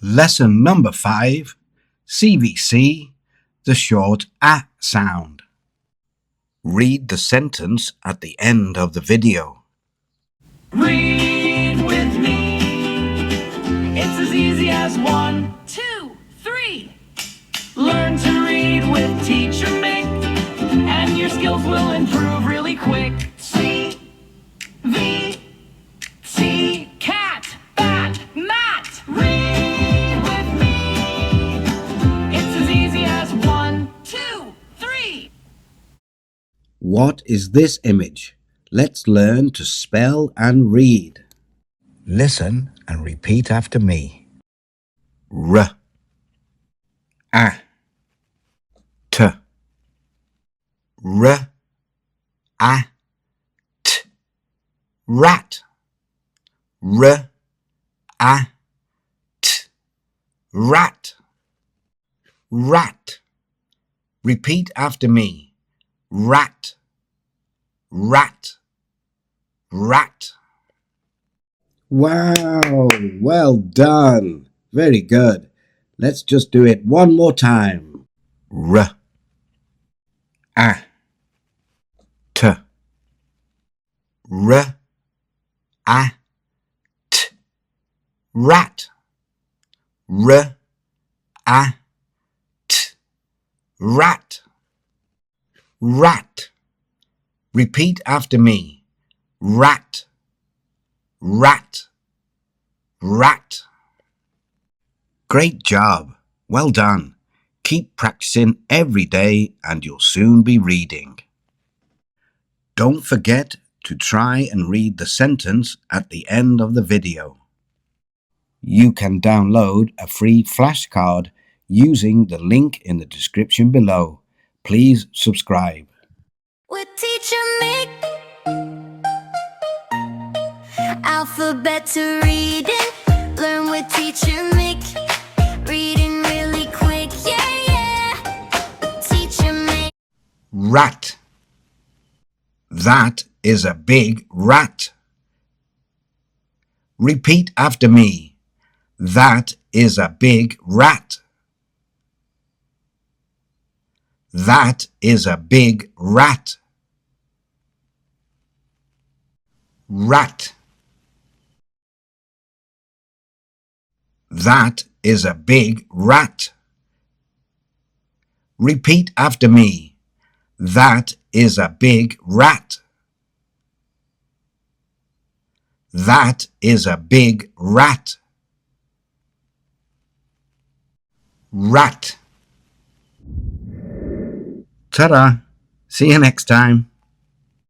Lesson number 5, CVC, the short A sound. Read the sentence at the end of the video. Read with me. It's as easy as 1, 2, 3. Learn to read with Teacher Mick, and your skills will improve really quick. C, V, C, cat, bat, mat. Read with me. It's as easy as 1, 2, 3. What is this image? Let's learn to spell and read. Listen and repeat after me. R, A, T, R, A, T, rat, R, A, T, rat, rat. Repeat after me. Rat, rat, rat. Wow, well done. Very good. Let's just do it one more time. R, A, T, R, A, T, rat, R, A, T, rat, rat. Repeat after me. Rat, rat, rat. Great job. Well done. Keep practicing every day and you'll soon be reading. Don't forget to try and read the sentence at the end of the video. You can download a free flashcard using the link in the description below. Please subscribe. With Teacher Mick, alphabet to reading. Learn with Teacher Mick, reading really quick. Yeah, yeah. Teacher Mick. Rat. That is a big rat. Repeat after me. That is a big rat. That is a big rat. Rat. That is a big rat. Repeat after me. That is a big rat. That is a big rat. Rat. Ta-da! See you next time.